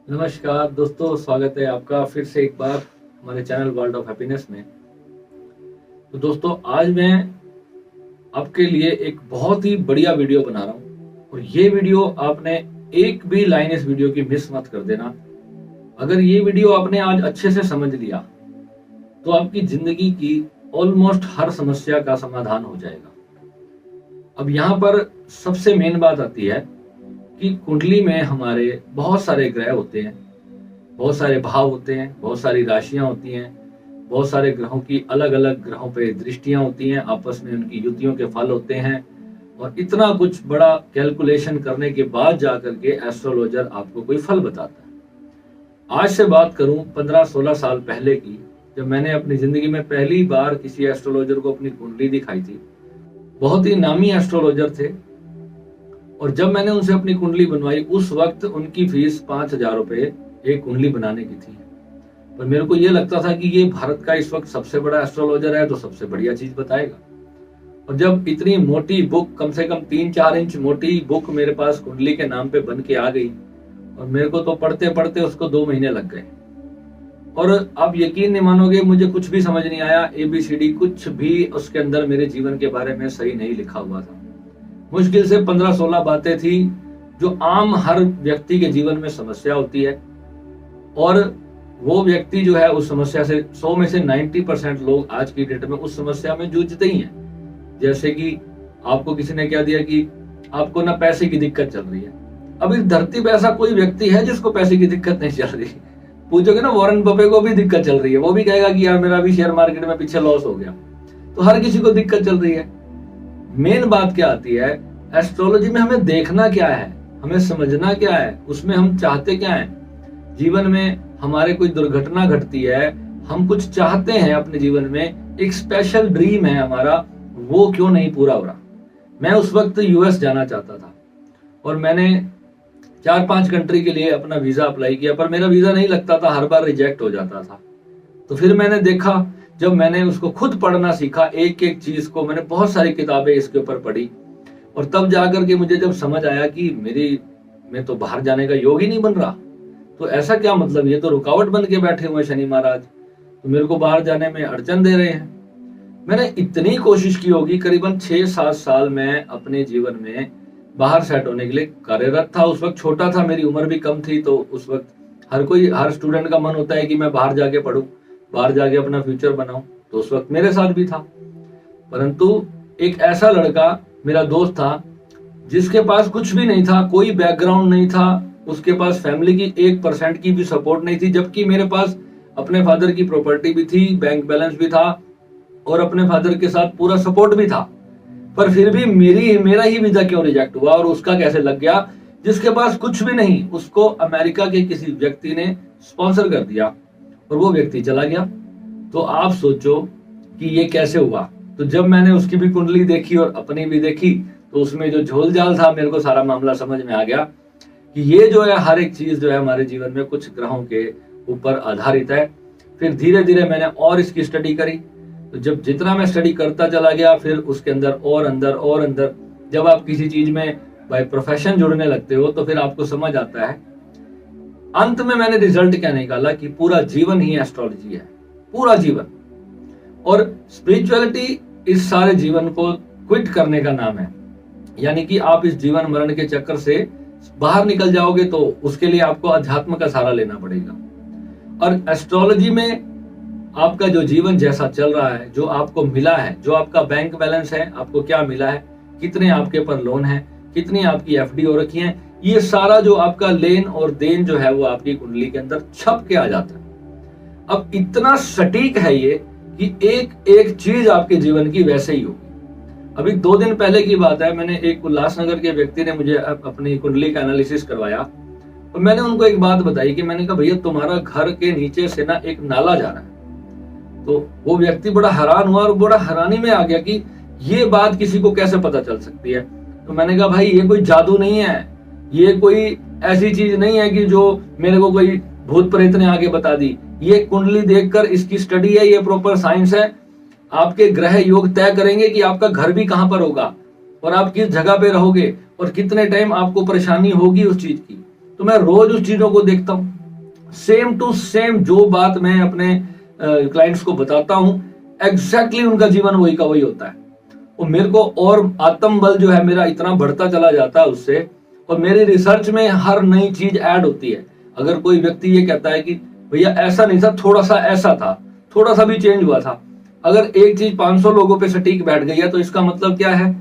नमस्कार दोस्तों, स्वागत है आपका फिर से एक बार हमारे चैनल वर्ल्ड ऑफ हैप्पीनेस में। तो दोस्तों, आज मैं आपके लिए एक बहुत ही बढ़िया वीडियो बना रहा हूँ और ये वीडियो आपने एक भी लाइन इस वीडियो की मिस मत कर देना। अगर ये वीडियो आपने आज अच्छे से समझ लिया तो आपकी जिंदगी की ऑलमोस्ट हर समस्या का समाधान हो जाएगा। अब यहाँ पर सबसे मेन बात आती है कि कुंडली में हमारे बहुत सारे ग्रह होते हैं, बहुत सारे भाव होते हैं, बहुत सारी राशियां होती हैं, बहुत सारे ग्रहों की अलग अलग ग्रहों पे दृष्टियां होती हैं, आपस में उनकी युतियों के फल होते हैं और इतना कुछ बड़ा कैलकुलेशन करने के बाद जाकर के एस्ट्रोलॉजर आपको कोई फल बताता है। आज से बात करूं 15-16 साल पहले की, जब मैंने अपनी जिंदगी में पहली बार किसी एस्ट्रोलॉजर को अपनी कुंडली दिखाई थी। बहुत ही नामी एस्ट्रोलॉजर थे और जब मैंने उनसे अपनी कुंडली बनवाई उस वक्त उनकी फीस 5,000 रुपए एक कुंडली बनाने की थी। पर मेरे को ये लगता था कि ये भारत का इस वक्त सबसे बड़ा एस्ट्रोलॉजर है तो सबसे बढ़िया चीज बताएगा। और जब इतनी मोटी बुक, कम से कम 3-4 इंच मोटी बुक मेरे पास कुंडली के नाम पे बन के आ गई और मेरे को तो पढ़ते पढ़ते उसको 2 महीने लग गए। और आप यकीन नहीं मानोगे, मुझे कुछ भी समझ नहीं आया, ABCD कुछ भी उसके अंदर मेरे जीवन के बारे में सही नहीं लिखा हुआ था। मुश्किल से 15-16 बातें थी जो आम हर व्यक्ति के जीवन में समस्या होती है और वो व्यक्ति जो है उस समस्या से 100 में से 90% लोग आज की डेट में उस समस्या में जूझते ही हैं। जैसे कि आपको किसी ने कह दिया कि आपको ना पैसे की दिक्कत चल रही है। अब इस धरती पे ऐसा कोई व्यक्ति है जिसको पैसे की दिक्कत नहीं चल रही? पूछोगे ना, वॉरेन बफे को भी दिक्कत चल रही है, वो भी कहेगा कि यार मेरा भी शेयर मार्केट में पीछे लॉस हो गया। तो हर किसी को दिक्कत चल रही है। मेन बात क्या आती है, एस्ट्रोलॉजी में हमें देखना क्या है, हमें समझना क्या है, उसमें हम चाहते क्या है। जीवन में हमारे कोई दुर्घटना घटती है, हम कुछ चाहते हैं अपने जीवन में, एक स्पेशल ड्रीम है हमारा, वो क्यों नहीं पूरा हो रहा। मैं उस वक्त US जाना चाहता था और मैंने 4-5 कंट्री के लिए अपना वीजा अप्लाई किया, पर मेरा वीजा नहीं लगता था, हर बार रिजेक्ट हो जाता था। तो फिर मैंने देखा, जब मैंने उसको खुद पढ़ना सीखा, एक एक चीज को मैंने बहुत सारी किताबें इसके ऊपर पढ़ी और तब जाकर के मुझे जब समझ आया कि मैं तो बाहर जाने का योग ही नहीं बन रहा। तो ऐसा क्या मतलब, ये तो रुकावट बन के बैठे हुए शनि महाराज, तो मेरे को बाहर जाने में अड़चन दे रहे हैं। मैंने इतनी कोशिश की होगी, करीबन 6-7 साल मैं अपने जीवन में बाहर सेट होने के लिए कार्यरत था। उस वक्त छोटा था, मेरी उम्र भी कम थी, तो उस वक्त हर स्टूडेंट का मन होता है कि मैं बाहर जाके पढूं, बाहर जाके अपना फ्यूचर बनाऊं। तो उस वक्त मेरे साथ भी था, परंतु एक ऐसा लड़का मेरा दोस्त था जिसके पास कुछ भी नहीं था, कोई बैकग्राउंड नहीं था, उसके पास फैमिली की 1% की भी सपोर्ट नहीं थी, जबकि मेरे पास अपने फादर की प्रॉपर्टी भी थी, बैंक बैलेंस भी था और अपने फादर के साथ पूरा सपोर्ट भी था। पर फिर भी मेरा ही वीजा क्यों रिजेक्ट हुआ और उसका कैसे लग गया? जिसके पास कुछ भी नहीं, उसको अमेरिका के किसी व्यक्ति ने स्पॉन्सर कर दिया और वो व्यक्ति चला गया। तो आप सोचो कि ये कैसे हुआ। तो जब मैंने उसकी भी कुंडली देखी और अपनी भी देखी, तो उसमें जो झोल जाल था, मेरे को सारा मामला समझ में आ गया कि ये जो है हर एक चीज जो है हमारे जीवन में कुछ ग्रहों के ऊपर आधारित है। फिर धीरे धीरे मैंने और इसकी स्टडी करी। तो जब जितना मैं स्टडी करता चला गया, फिर उसके अंदर और अंदर जब आप किसी चीज में बाय प्रोफेशन जुड़ने लगते हो तो फिर आपको समझ आता है। अंत में मैंने रिजल्ट क्या निकाला कि पूरा जीवन ही एस्ट्रोलॉजी है, पूरा जीवन। और स्पिरिचुअलिटी इस सारे जीवन को क्विट करने का नाम है, यानी कि आप इस जीवन मरण के चक्कर से बाहर निकल जाओगे तो उसके लिए आपको अध्यात्म का सहारा लेना पड़ेगा। और एस्ट्रोलॉजी में आपका जो जीवन जैसा चल रहा है, जो आपको मिला है, जो आपका बैंक बैलेंस है, आपको क्या मिला है, कितने आपके पर लोन है, कितनी आपकी FD हो रखी है, ये सारा जो आपका लेन और देन जो है वो आपकी कुंडली के अंदर छप के आ जाता है। अब इतना सटीक है ये कि एक एक चीज आपके जीवन की वैसे ही होगी। अभी 2 दिन पहले की बात है, मैंने एक उल्लासनगर के व्यक्ति ने मुझे अपनी कुंडली का एनालिसिस करवाया और मैंने उनको एक बात बताई कि मैंने कहा भैया तुम्हारा घर के नीचे से ना एक नाला जा रहा है। तो वो व्यक्ति बड़ा हैरान हुआ और बड़ा हैरानी में आ गया कि ये बात किसी को कैसे पता चल सकती है। तो मैंने कहा भाई ये कोई जादू नहीं है, ये कोई ऐसी चीज नहीं है कि जो मेरे को कोई भूत प्रेत ने आके बता दी। ये कुंडली देखकर इसकी स्टडी है, ये प्रॉपर साइंस है। आपके ग्रह योग तय करेंगे कि आपका घर भी कहां पर होगा और आप किस जगह पे रहोगे और कितने टाइम आपको परेशानी होगी उस चीज की। तो तो मैं रोज उस चीजों को देखता हूं। सेम टू सेम जो बात मैं अपने क्लाइंट्स को बताता हूं, एग्जैक्टली उनका जीवन वही का वही होता है। और मेरे को और आत्मबल जो है मेरा इतना बढ़ता चला जाता है उससे। और मेरी रिसर्च में हर नई चीज ऐड होती है। अगर कोई व्यक्ति ये कहता है कि भैया ऐसा नहीं था, थोड़ा सा ऐसा था, थोड़ा सा भी चेंज हुआ था, अगर एक चीज 500 लोगों पे सटीक बैठ गई है तो इसका मतलब क्या है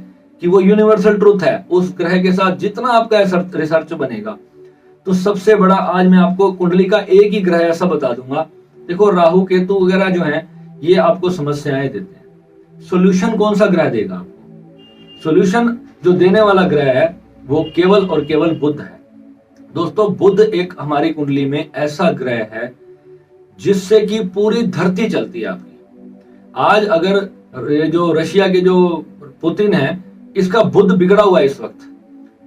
कि वो यूनिवर्सल ट्रूथ है। उस ग्रह के साथ जितना आपका रिसर्च बनेगा, तो सबसे बड़ा आज मैं आपको कुंडली का एक ही ग्रह ऐसा बता दूंगा। देखो राहु केतु वगैरह जो है ये आपको समस्याएं देते हैं। सोल्यूशन कौन सा ग्रह देगा आपको? सोल्यूशन जो देने वाला ग्रह है वो केवल और केवल बुध है। दोस्तों बुध एक हमारी कुंडली में ऐसा ग्रह है जिससे कि पूरी धरती चलती है आपकी। आज अगर ये जो रशिया के जो पुतिन है, इसका बुध बिगड़ा हुआ है इस वक्त।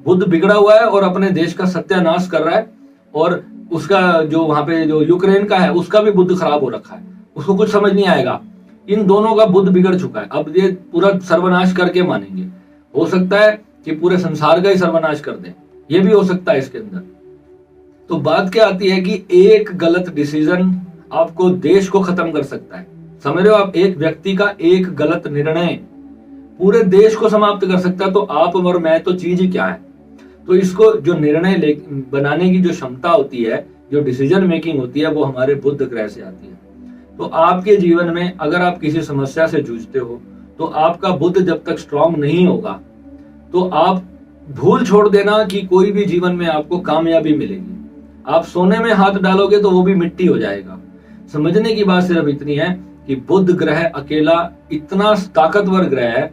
बुध बिगड़ा हुआ है और अपने देश का सत्यानाश कर रहा है। और उसका जो वहां पे जो यूक्रेन का है उसका भी बुध खराब हो रखा है। उसको कुछ समझ नहीं आएगा। इन दोनों का बुध बिगड़ चुका है। अब ये पूरा सर्वनाश करके मानेंगे। हो सकता है कि पूरे संसार का ही सर्वनाश कर दें, ये भी हो सकता है इसके अंदर। तो बात क्या आती है कि एक गलत डिसीजन आपको देश को खत्म कर सकता है। समझ रहे हो आप? एक व्यक्ति का एक गलत निर्णय पूरे देश को समाप्त कर सकता है। तो आप और मैं तो चीज ही क्या है? तो इसको जो निर्णय बनाने की जो क्षमता होती है, जो डिसीजन मेकिंग होती है, वो हमारे बुध ग्रह से आती है। तो आपके जीवन में अगर आप किसी समस्या से जूझते हो तो आपका बुध जब तक स्ट्रांग नहीं होगा तो आप भूल छोड़ देना कि कोई भी जीवन में आपको कामयाबी मिलेगी। आप सोने में हाथ डालोगे तो वो भी मिट्टी हो जाएगा। समझने की बात सिर्फ इतनी है कि बुध ग्रह अकेला इतना ताकतवर ग्रह है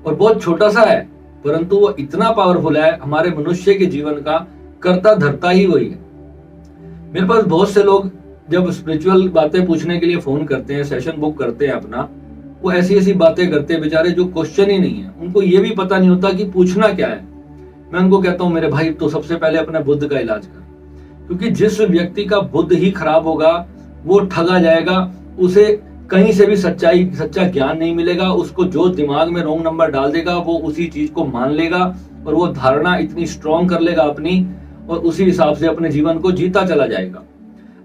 और बहुत छोटा सा है, परंतु वो इतना पावरफुल है, हमारे मनुष्य के जीवन का करता धरता ही वही है। मेरे पास बहुत से लोग जब स्पिरिचुअल बातें पूछने के लिए फोन करते हैं, सेशन बुक करते हैं अपना, वो ऐसी ऐसी बातें करते हैं बेचारे जो क्वेश्चन ही नहीं है। उनको ये भी पता नहीं होता कि पूछना क्या है। मैं उनको कहता हूं मेरे भाई तो सबसे पहले अपने बुध का इलाज कर, क्योंकि जिस व्यक्ति का बुध ही खराब होगा वो ठगा जाएगा। उसे कहीं से भी सच्चा ज्ञान नहीं मिलेगा। उसको जो दिमाग में रॉन्ग नंबर डाल देगा वो उसी चीज को मान लेगा और वो धारणा इतनी स्ट्रॉन्ग कर लेगा अपनी, और उसी हिसाब से अपने जीवन को जीता चला जाएगा।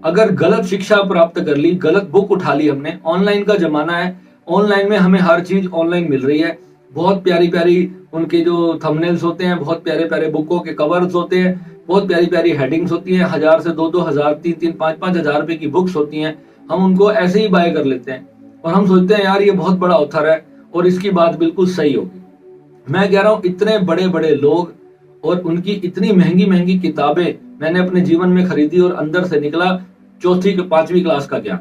अगर गलत शिक्षा प्राप्त कर ली, गलत बुक उठा ली हमने, ऑनलाइन का जमाना है, ऑनलाइन में हमें हर चीज ऑनलाइन मिल रही है। बहुत प्यारी प्यारी उनके जो थंबनेल्स होते हैं, बहुत प्यारे प्यारे बुकों के कवर्स होते हैं, बहुत प्यारी प्यारी हेडिंग्स होती हैं, 1000 से 2-2 हजार, 3-3, 5-5 हजार रुपए की बुक्स होती हैं। हम उनको ऐसे ही बाय कर लेते हैं और हम सोचते हैं यार ये बहुत बड़ा ऑथर है और इसकी बात बिल्कुल सही होगी। मैं कह रहा हूं इतने बड़े बड़े लोग और उनकी इतनी महंगी महंगी किताबें मैंने अपने जीवन में खरीदी और अंदर से निकला 4वीं-5वीं क्लास का ज्ञान।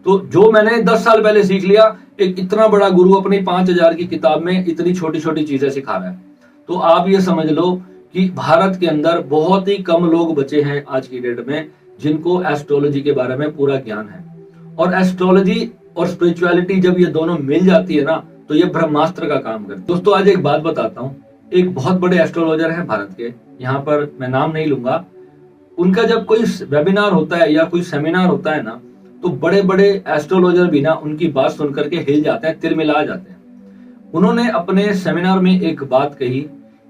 तो जो मैंने 10 साल पहले सीख लिया, एक इतना बड़ा गुरु अपनी 5000 की किताब में इतनी छोटी छोटी चीजें सिखा रहा है। तो आप ये समझ लो कि भारत के अंदर बहुत ही कम लोग बचे हैं आज की डेट में जिनको एस्ट्रोलॉजी के बारे में पूरा ज्ञान है। और एस्ट्रोलॉजी और स्पिरिचुअलिटी जब ये दोनों मिल जाती है ना, तो ये ब्रह्मास्त्र का काम करती है। दोस्तों आज एक बात बताता हूँ। एक बहुत बड़े एस्ट्रोलॉजर हैं भारत के, यहाँ पर मैं नाम नहीं लूंगा। उनका जब कोई वेबिनार होता है या कोई सेमिनार होता है ना, तो बड़े बड़े एस्ट्रोलॉजर भी ना उनकी बात सुन करके हिल जाते हैं, तिरमिला जाते हैं। उन्होंने अपने सेमिनार में एक बात कही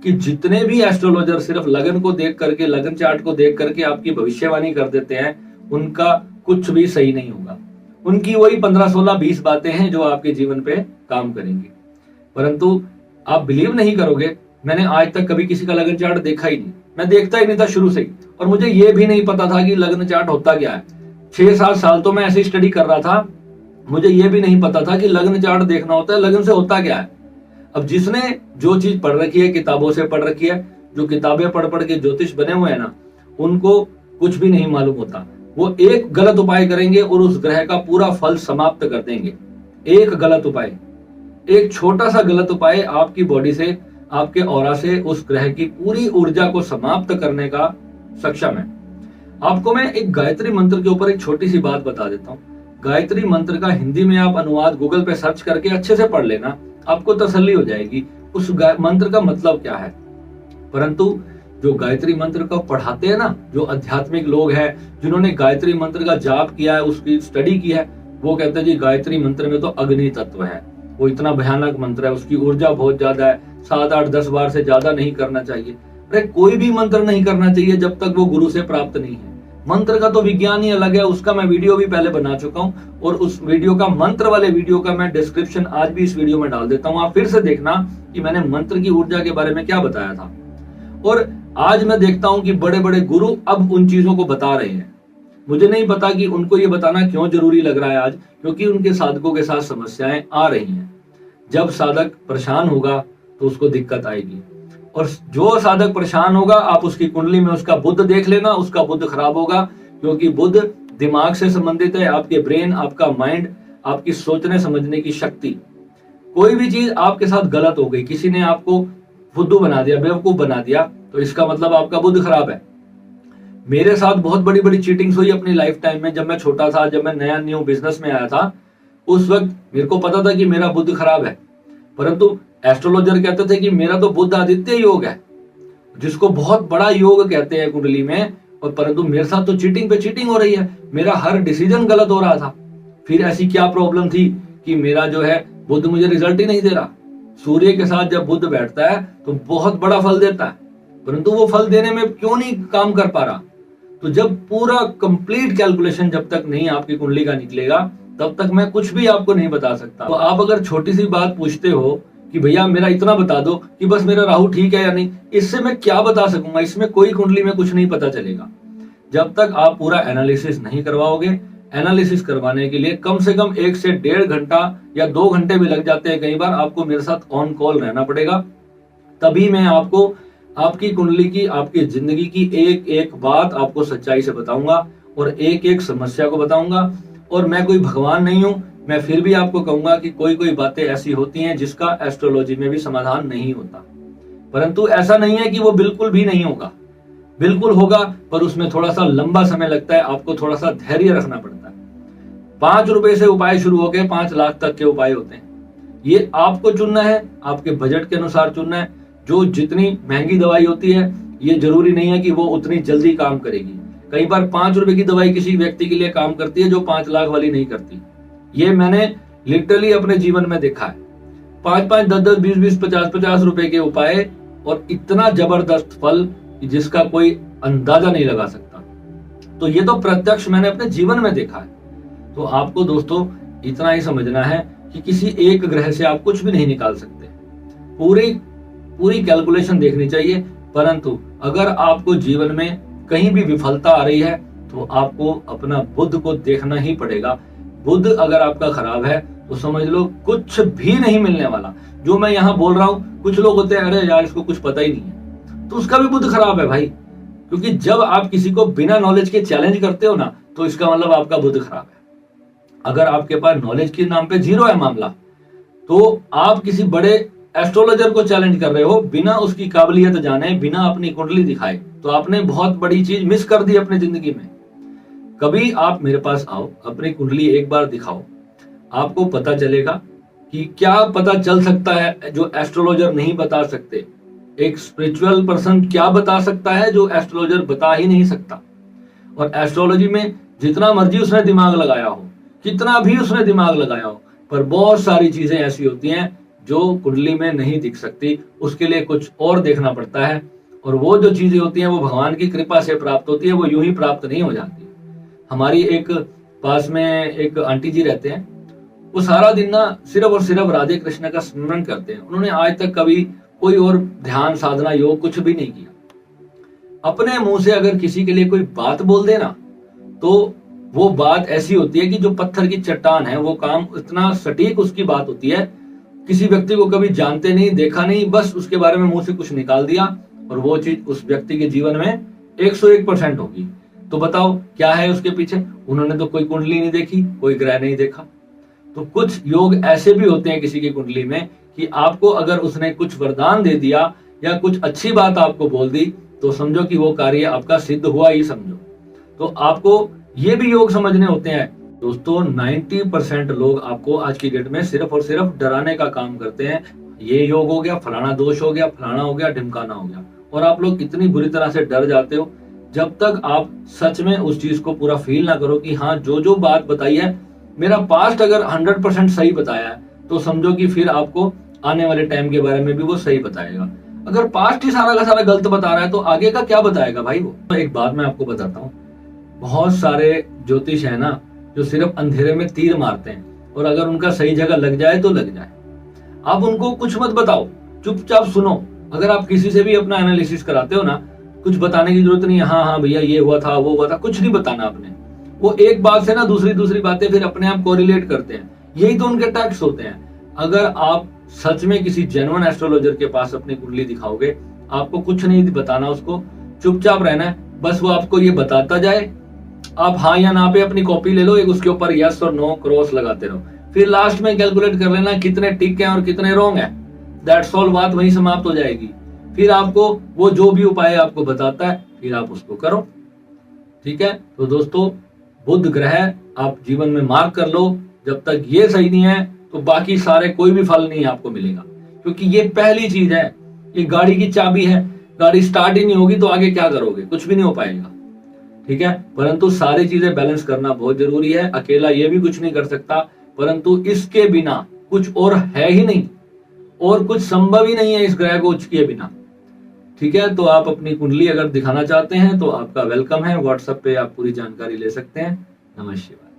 कि जितने भी एस्ट्रोलॉजर सिर्फ लगन को देख करके, लगन चार्ट को देख करके आपकी भविष्यवाणी कर देते हैं, उनका कुछ भी सही नहीं होगा। उनकी वही 15, 16, 20 बातें हैं जो आपके जीवन पे काम करेंगी। परंतु आप बिलीव नहीं करोगे, मैंने आज तक कभी किसी का लगन चार्ट देखा ही नहीं। मैं देखता ही नहीं था शुरू से ही, और मुझे ये भी नहीं पता था कि लगन चार्ट होता क्या है। 6-7 साल तो मैं ऐसे स्टडी कर रहा था, मुझे ये भी नहीं पता था कि लगन चार्ट देखना होता है, लगन से होता क्या है। अब जिसने जो चीज पढ़ रखी है, किताबों से पढ़ रखी है, जो किताबें पढ़ पढ़ के ज्योतिष बने हुए हैं ना, उनको कुछ भी नहीं मालूम होता। वो एक गलत उपाय करेंगे और उस ग्रह का पूरा फल समाप्त कर देंगे। एक गलत उपाय, एक छोटा सा गलत उपाय आपकी बॉडी से, आपके ऑरा से उस ग्रह की पूरी ऊर्जा को समाप्त करने का सक्षम है। आपको मैं एक गायत्री मंत्र के ऊपर एक छोटी सी बात बता देता हूँ। गायत्री मंत्र का हिंदी में आप अनुवाद गूगल पे सर्च करके अच्छे से पढ़ लेना, आपको तसल्ली हो जाएगी उस मंत्र का मतलब क्या है। परंतु जो गायत्री मंत्र को पढ़ाते हैं ना, जो आध्यात्मिक लोग हैं, जिन्होंने गायत्री मंत्र का जाप किया है, उसकी स्टडी की है, वो कहते हैं जी गायत्री मंत्र में तो अग्नि तत्व है, वो इतना भयानक मंत्र है, उसकी ऊर्जा बहुत ज्यादा है, 7, 8, 10 बार से ज्यादा नहीं करना चाहिए। अरे कोई भी मंत्र नहीं करना चाहिए जब तक वो गुरु से प्राप्त नहीं है। मंत्र का तो विज्ञान ही अलग है, उसका मैं वीडियो भी पहले बना चुका हूं, और उस वीडियो का, मंत्र वाले वीडियो का मैं डिस्क्रिप्शन आज भी इस वीडियो में डाल देता हूं। आप फिर से देखना कि मैंने मंत्र की ऊर्जा के बारे में क्या बताया था। और आज मैं देखता हूं कि बड़े बड़े गुरु अब उन चीजों को बता रहे हैं। मुझे नहीं पता कि उनको ये बताना क्यों जरूरी लग रहा है आज, क्योंकि उनके साधकों के साथ समस्याएं आ रही हैं। जब साधक परेशान होगा तो उसको दिक्कत आएगी, और जो साधक परेशान होगा आप उसकी कुंडली में उसका बुध देख लेना, उसका बुध खराब होगा, क्योंकि बुध दिमाग से संबंधित है, आपके ब्रेन, आपका माइंड, आपकी सोचने समझने की शक्ति। कोई भी चीज आपके साथ गलत हो गई, किसी ने आपको फुद्दू बना दिया, बेवकूफ बना दिया, तो इसका मतलब आपका बुध खराब है। मेरे साथ बहुत बड़ी बड़ी चीटिंग्स हुई अपनी लाइफ टाइम में। जब मैं छोटा था, जब मैं नया न्यू बिजनेस में आया था, उस वक्त मेरे को पता था कि मेरा बुध खराब है, परंतु एस्ट्रोलॉजर कहते थे कि मेरा तो बुध आदित्य योग है, जिसको बहुत बड़ा योग कहते हैं कुंडली में, और परंतु मेरे साथ तो चीटिंग पे चीटिंग हो रही है, मेरा हर डिसीजन गलत हो रहा था। फिर ऐसी क्या प्रॉब्लम थी कि मेरा जो है बुध मुझे रिजल्ट ही नहीं दे रहा। सूर्य के साथ जब बुध बैठता है तो बहुत बड़ा फल देता है, परंतु वो फल देने में क्यों नहीं काम कर पा रहा। तो जब पूरा कंप्लीट कैलकुलेशन जब तक नहीं आपकी कुंडली का निकलेगा, तब तक मैं कुछ भी आपको नहीं बता सकता। तो आप अगर छोटी सी बात पूछते हो कि भैया मेरा इतना बता दो कि बस मेरा राहु ठीक है या नहीं, इससे मैं क्या बता सकूंगा, इसमें कोई कुंडली में कुछ नहीं पता चलेगा। जब तक आप पूरा एनालिसिस नहीं करवाओगे। एनालिसिस करवाने के लिए कम से कम 1 से 1.5 घंटा या 2 घंटे भी लग जाते हैं कई बार। आपको मेरे साथ ऑन कॉल रहना पड़ेगा, तभी मैं आपको आपकी कुंडली की, आपकी जिंदगी की एक एक बात आपको सच्चाई से बताऊंगा, और एक एक समस्या को बताऊंगा। और मैं कोई भगवान नहीं हूं, मैं फिर भी आपको कहूंगा कि कोई कोई बातें ऐसी होती हैं जिसका एस्ट्रोलॉजी में भी समाधान नहीं होता, परंतु ऐसा नहीं है कि वो बिल्कुल भी नहीं होगा, बिल्कुल होगा, पर उसमें थोड़ा सा लंबा समय लगता है, आपको थोड़ा सा धैर्य रखना पड़ता है। 5 रुपए से उपाय शुरू हो गए, 5 लाख तक के उपाय होते हैं। ये आपको चुनना है, आपके बजट के अनुसार चुनना है। जो जितनी महंगी दवाई होती है, ये जरूरी नहीं है कि वो उतनी जल्दी काम करेगी। कई बार 5 रुपए की दवाई किसी व्यक्ति के लिए काम करती है जो 5 लाख वाली नहीं करती। ये मैंने लिटरली अपने जीवन में देखा है। 5-5, 10-10, 20-20, 50-50 रुपए के उपाय, और इतना जबरदस्त फल जिसका कोई अंदाजा नहीं लगा सकता। तो ये तो प्रत्यक्ष मैंने अपने जीवन में देखा है। तो आपको दोस्तों इतना ही समझना है कि किसी एक ग्रह से आप कुछ भी नहीं निकाल सकते, पूरी कैलकुलेशन देखनी चाहिए। परंतु अगर आपको जीवन में कहीं भी विफलता आ रही है तो आपको अपना बुध को देखना ही पड़ेगा। बुध अगर आपका खराब है तो समझ लो कुछ भी नहीं मिलने वाला। जो मैं यहाँ बोल रहा हूँ, कुछ लोग होते हैं अरे यार इसको कुछ पता ही नहीं है, तो उसका भी बुध खराब है भाई। क्योंकि जब आप किसी को बिना नॉलेज के चैलेंज करते हो ना, तो इसका मतलब आपका बुध खराब है। अगर आपके पास नॉलेज के नाम पे 0 है मामला, तो आप किसी बड़े एस्ट्रोलॉजर को चैलेंज कर रहे हो बिना उसकी काबिलियत जाने, बिना अपनी कुंडली दिखाए, तो आपने बहुत बड़ी चीज मिस कर दी अपनी जिंदगी में। कभी आप मेरे पास आओ, अपनी कुंडली एक बार दिखाओ, आपको पता चलेगा कि क्या पता चल सकता है जो एस्ट्रोलॉजर नहीं बता सकते। एक स्पिरिचुअल पर्सन क्या बता सकता है जो एस्ट्रोलॉजर बता ही नहीं सकता। और एस्ट्रोलॉजी में जितना मर्जी उसने दिमाग लगाया हो, कितना भी उसने दिमाग लगाया हो, पर बहुत सारी चीजें ऐसी होती हैं जो कुंडली में नहीं दिख सकती। उसके लिए कुछ और देखना पड़ता है, और वो जो चीजें होती हैं वो भगवान की कृपा से प्राप्त होती है, वो यूं ही प्राप्त नहीं हो जाती। हमारी एक पास में एक आंटी जी रहते हैं, वो सारा दिन ना सिर्फ और सिर्फ राधे कृष्ण का स्मरण करते हैं। उन्होंने आज तक कभी कोई और ध्यान, साधना, योग कुछ भी नहीं किया। अपने मुंह से अगर किसी के लिए कोई बात बोल देना, तो वो बात ऐसी होती है कि जो पत्थर की चट्टान है, वो काम इतना सटीक उसकी बात होती है। किसी व्यक्ति को कभी जानते नहीं, देखा नहीं, बस उसके बारे में मुंह से कुछ निकाल दिया, और वो चीज उस व्यक्ति के जीवन में 101% होगी। तो बताओ क्या है उसके पीछे? उन्होंने तो कोई कुंडली नहीं देखी, कोई ग्रह नहीं देखा। तो कुछ योग ऐसे भी होते हैं किसी की कुंडली में कि आपको अगर उसने कुछ वरदान दे दिया या कुछ अच्छी बात आपको बोल दी, तो समझो कि वो कार्य आपका सिद्ध हुआ ही समझो। तो आपको ये भी योग समझने होते हैं दोस्तों। 90% लोग आपको आज की डेट में सिर्फ और सिर्फ डराने का काम करते हैं। ये योग हो गया, फलाना दोष हो गया, फलाना हो गया, ढिमकाना हो गया, और आप लोग इतनी बुरी तरह से डर जाते हो। जब तक आप सच में उस चीज को पूरा फील ना करो कि हाँ जो जो बात बताई है, मेरा पास्ट अगर 100% सही बताया है, तो समझो कि फिर आपको आने वाले टाइम के बारे में भी वो सही बताएगा। अगर पास्ट ही सारा का सारा गलत बता रहा है तो आगे का क्या बताएगा भाई वो। तो एक बात मैं आपको बताता हूँ, बहुत सारे ज्योतिष है ना जो सिर्फ अंधेरे में तीर मारते हैं, और अगर उनका सही जगह लग जाए तो लग जाए। आप उनको कुछ मत बताओ, चुपचाप सुनो। अगर आप किसी से भी अपना एनालिसिस कराते हो ना, कुछ बताने की जरूरत नहीं है, हाँ हाँ भैया ये हुआ था वो हुआ था, कुछ नहीं बताना आपने। वो एक बात से ना दूसरी बातें फिर अपने आप कोरिलेट करते हैं, यही तो उनके टैक्स होते हैं। अगर आप सच में किसी जेन्युइन एस्ट्रोलॉजर के पास अपनी कुंडली दिखाओगे, आपको कुछ नहीं बताना, उसको चुपचाप रहना है, बस वो आपको ये बताता जाए, आप हाँ या ना पे अपनी कॉपी ले लो, एक उसके ऊपर यस और नो क्रॉस लगाते रहो, फिर लास्ट में कैलकुलेट कर लेना कितने टिक हैं और कितने रॉन्ग हैं। दैट्स ऑल, बात वहीं समाप्त हो जाएगी। फिर आपको वो जो भी उपाय आपको बताता है फिर आप उसको करो, ठीक है। तो दोस्तों, बुध ग्रह आप जीवन में मार्क कर लो, जब तक ये सही नहीं है तो बाकी सारे कोई भी फल नहीं आपको मिलेगा, क्योंकि ये पहली चीज है, ये गाड़ी की चाबी है। गाड़ी स्टार्ट ही नहीं होगी तो आगे क्या करोगे, कुछ भी नहीं हो पाएगा, ठीक है। परंतु सारी चीजें बैलेंस करना बहुत जरूरी है। अकेला ये भी कुछ नहीं कर सकता, परंतु इसके बिना कुछ और है ही नहीं, और कुछ संभव ही नहीं है इस ग्रह को किए बिना, ठीक है। तो आप अपनी कुंडली अगर दिखाना चाहते हैं तो आपका वेलकम है, व्हाट्सएप पे आप पूरी जानकारी ले सकते हैं। नमस्कार।